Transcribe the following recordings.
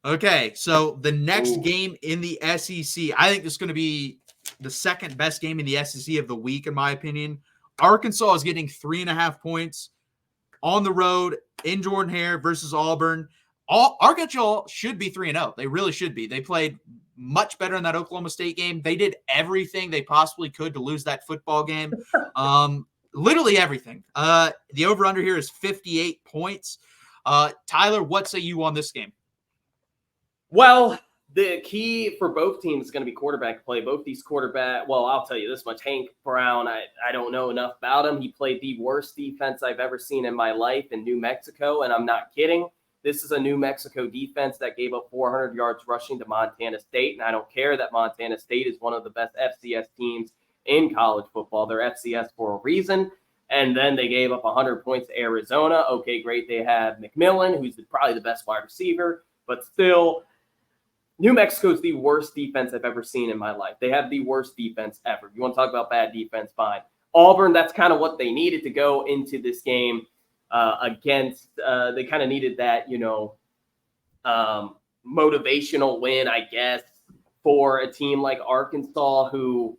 Okay, so the next Ooh. game in the SEC, I think this is going to be the second best game in the SEC of the week, in my opinion. Arkansas is getting 3.5 points on the road in Jordan Hare versus Auburn. Arkansas should be 3-0. They really should be. They played much better in that Oklahoma State game. They did everything they possibly could to lose that football game. Literally everything. The over-under here is 58 points. Tyler, what say you on this game? Well, the key for both teams is going to be quarterback play. Both these well, I'll tell you this much. Hank Brown, I don't know enough about him. He played the worst defense I've ever seen in my life in New Mexico, and I'm not kidding. This is a New Mexico defense that gave up 400 yards rushing to Montana State, and I don't care that Montana State is one of the best FCS teams in college football. They're FCS for a reason. And then they gave up 100 points to Arizona. Okay, great. They have McMillan, who's probably the best wide receiver, but still – New Mexico is the worst defense I've ever seen in my life. They have the worst defense ever. You want to talk about bad defense? Fine. Auburn, that's kind of what they needed to go into this game against. They kind of needed that, motivational win, I guess, for a team like Arkansas who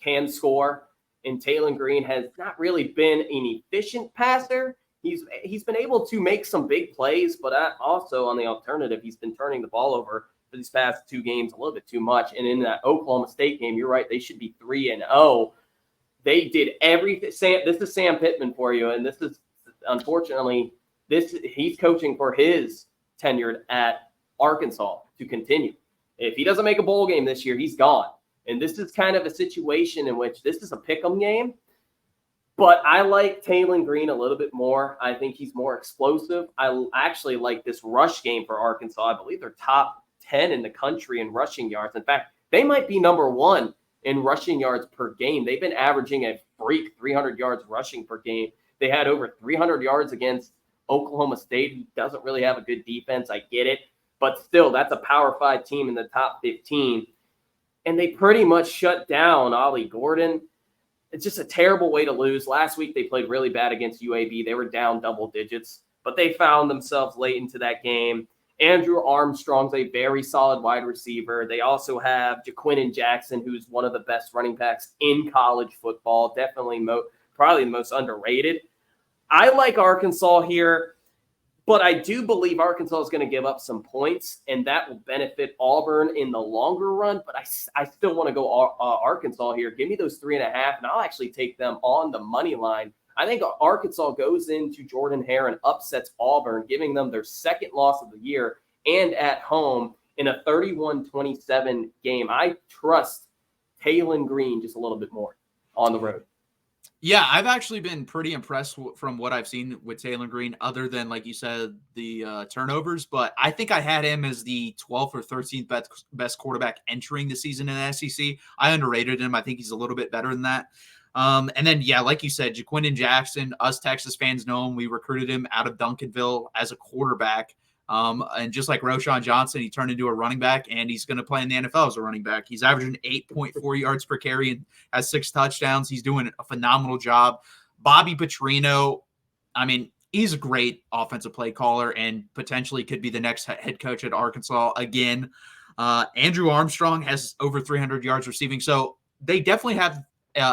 can score. And Taylor Green has not really been an efficient passer. He's been able to make some big plays, but also on the alternative, he's been turning the ball over for these past two games a little bit too much. And in that Oklahoma State game, you're right, they should be 3-0. They did everything. This is Sam Pittman for you, and this is unfortunately he's coaching for his tenure at Arkansas to continue. If he doesn't make a bowl game this year, he's gone. And this is kind of a situation in which this is a pick'em game. But I like Taylor Green a little bit more. I think he's more explosive. I actually like this rush game for Arkansas. I believe they're top 10 in the country in rushing yards. In fact, they might be number one in rushing yards per game. They've been averaging a freak 300 yards rushing per game. They had over 300 yards against Oklahoma State, who doesn't really have a good defense. I get it. But still, that's a Power 5 team in the top 15. And they pretty much shut down Ollie Gordon. It's just a terrible way to lose. Last week, they played really bad against UAB. They were down double digits, but they found themselves late into that game. Andrew Armstrong's a very solid wide receiver. They also have Jaquinton Jackson, who's one of the best running backs in college football. Definitely probably the most underrated. I like Arkansas here, but I do believe Arkansas is going to give up some points, and that will benefit Auburn in the longer run. But I still want to go Arkansas here. Give me those 3.5, and I'll actually take them on the money line. I think Arkansas goes into Jordan Hare and upsets Auburn, giving them their second loss of the year and at home in a 31-27 game. I trust Taylor Green just a little bit more on the road. Yeah, I've actually been pretty impressed from what I've seen with Taylor Green, other than, like you said, the turnovers. But I think I had him as the 12th or 13th best quarterback entering the season in the SEC. I underrated him. I think he's a little bit better than that. And then, yeah, like you said, Jaquinton Jackson, us Texas fans know him. We recruited him out of Duncanville as a quarterback. And just like Roschon Johnson, he turned into a running back, and he's going to play in the NFL as a running back. He's averaging 8.4 yards per carry and has 6 touchdowns. He's doing a phenomenal job. Bobby Petrino, I mean, he's a great offensive play caller and potentially could be the next head coach at Arkansas again. Andrew Armstrong has over 300 yards receiving. So they definitely have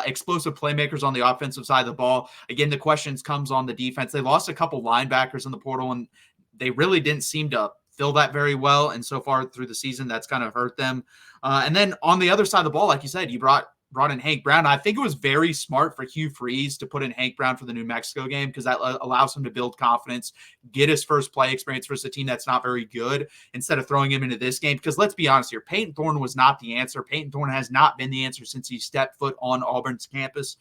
explosive playmakers on the offensive side of the ball. Again, the questions comes on the defense. They lost a couple linebackers in the portal, and they really didn't seem to fill that very well. And so far through the season, that's kind of hurt them. And then on the other side of the ball, like you said, you brought in Hank Brown. I think it was very smart for Hugh Freeze to put in Hank Brown for the New Mexico game, because that allows him to build confidence, get his first play experience versus a team that's not very good, instead of throwing him into this game. Because let's be honest here, Peyton Thorne was not the answer. Peyton Thorne has not been the answer since he stepped foot on Auburn's campus.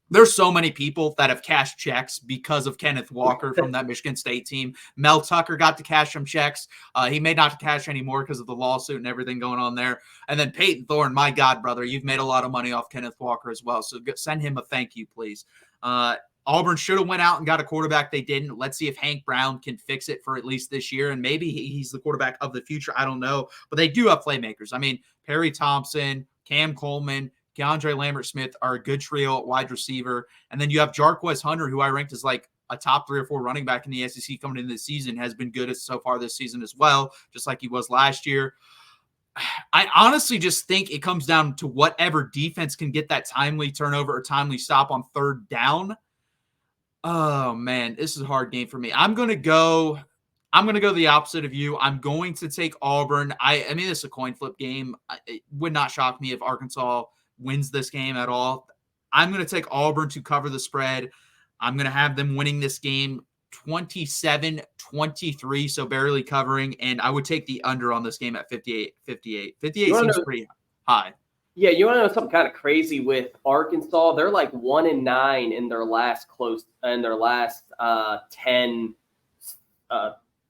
There's so many people that have cashed checks because of Kenneth Walker from that Michigan State team. Mel Tucker got to cash some checks. He may not cash anymore because of the lawsuit and everything going on there. And then Peyton Thorne, my God, brother, you've made a lot of money off Kenneth Walker as well. So send him a thank you, please. Auburn should have went out and got a quarterback. They didn't. Let's see if Hank Brown can fix it for at least this year. And maybe he's the quarterback of the future. I don't know. But they do have playmakers. I mean, Perry Thompson, Cam Coleman, Keandre Lambert-Smith are a good trio at wide receiver. And then you have Jarquez Hunter, who I ranked as like a top 3 or 4 running back in the SEC coming into the season, has been good so far this season as well, just like he was last year. I honestly just think it comes down to whatever defense can get that timely turnover or timely stop on third down. Oh man, this is a hard game for me. I'm gonna go the opposite of you. I'm going to take Auburn. I mean, it's a coin flip game. It would not shock me if Arkansas wins this game at all. I'm going to take Auburn to cover the spread. I'm going to have them winning this game 27-23, so barely covering. And I would take the under on this game at 58. 58 seems pretty high. Yeah, you want to know something kind of crazy with Arkansas? They're like 1-9 in their last 10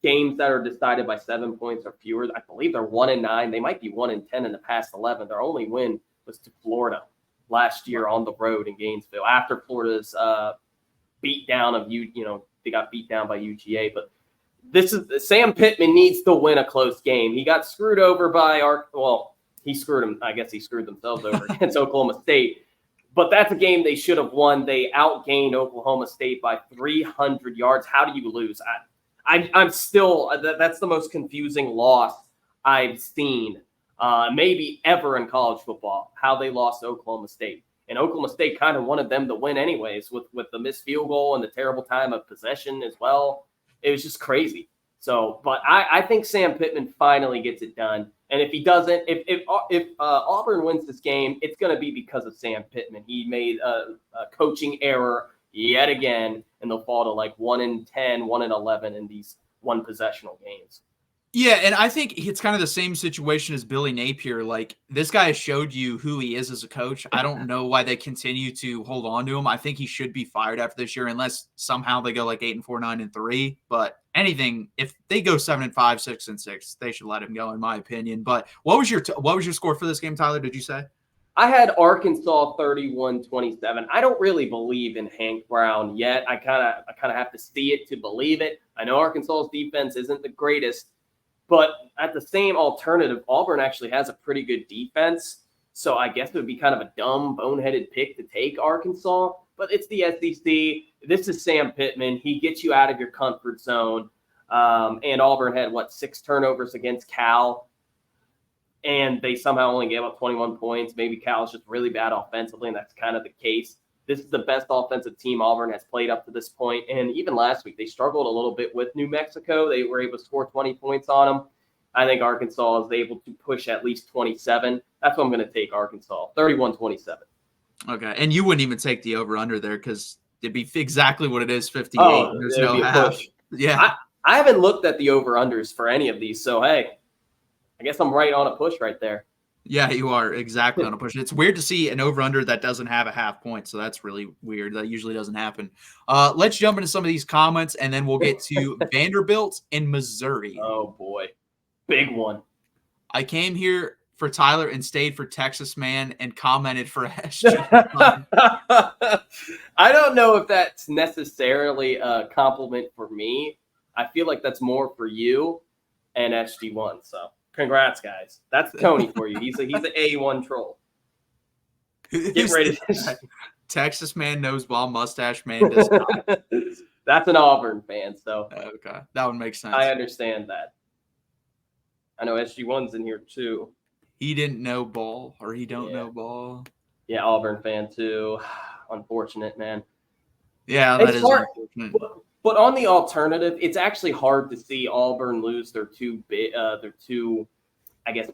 games that are decided by 7 points or fewer. I believe they're 1-9. They might be 1-10 in the past 11. Their only win was to Florida last year on the road in Gainesville after Florida's beat down of they got beat down by UGA. But Sam Pittman needs to win a close game. He got screwed over by he screwed him. I guess he screwed themselves over against Oklahoma State. But that's a game they should have won. They outgained Oklahoma State by 300 yards. How do you lose? I'm still – that's the most confusing loss I've seen maybe ever in college football, how they lost to Oklahoma State. And Oklahoma State kind of wanted them to win anyways with the missed field goal and the terrible time of possession as well. It was just crazy. So, but I think Sam Pittman finally gets it done. And if he doesn't, if Auburn wins this game, it's going to be because of Sam Pittman. He made a coaching error yet again, and they'll fall to like 1-10, 1-11 in these one possessional games. Yeah, and I think it's kind of the same situation as Billy Napier. Like, this guy has showed you who he is as a coach. I don't know why they continue to hold on to him. I think he should be fired after this year unless somehow they go like 8-4, 9-3. But anything, if they go 7-5, 6-6, they should let him go, in my opinion. But what was your score for this game, Tyler? Did you say? I had Arkansas 31-27. I don't really believe in Hank Brown yet. I kind of have to see it to believe it. I know Arkansas's defense isn't the greatest. But at the same alternative, Auburn actually has a pretty good defense. So I guess it would be kind of a dumb, boneheaded pick to take Arkansas. But it's the SEC. This is Sam Pittman. He gets you out of your comfort zone. And Auburn had, 6 turnovers against Cal. And they somehow only gave up 21 points. Maybe Cal's just really bad offensively, and that's kind of the case. This is the best offensive team Auburn has played up to this point. And even last week, they struggled a little bit with New Mexico. They were able to score 20 points on them. I think Arkansas is able to push at least 27. That's what I'm going to take, Arkansas, 31-27. Okay, and you wouldn't even take the over-under there because it'd be exactly what it is, 58. Oh, there's no half. Push. Yeah. I haven't looked at the over-unders for any of these, so, hey, I guess I'm right on a push right there. Yeah, you are exactly on a push. It's weird to see an over-under that doesn't have a half point, so that's really weird. That usually doesn't happen. Let's jump into some of these comments, and then we'll get to Vanderbilt in Missouri. Oh, boy. Big one. I came here for Tyler and stayed for Texas Man and commented for SG. I don't know if that's necessarily a compliment for me. I feel like that's more for you and SG1, so. Congrats, guys. That's Tony for you. He's an A1 troll. Get ready. Texas Man knows ball, mustache man does not. That's an Auburn fan, so. Okay. That would make sense. I understand that. I know SG1's in here, too. He didn't know ball, or he don't know ball. Yeah, Auburn fan, too. Unfortunate, man. Yeah, that is unfortunate. But on the alternative, it's actually hard to see Auburn lose their two, I guess,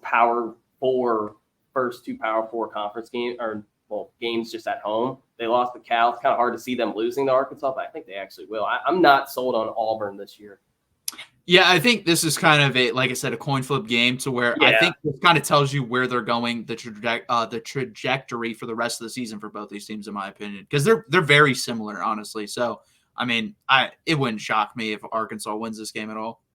first two Power 4 conference games, games just at home. They lost to Cal. It's kind of hard to see them losing to Arkansas, but I think they actually will. I'm not sold on Auburn this year. Yeah, I think this is kind of like I said, a coin flip game to where I think this kind of tells you where they're going, the trajectory for the rest of the season for both these teams, in my opinion, because they're very similar, honestly. So, I mean, it wouldn't shock me if Arkansas wins this game at all.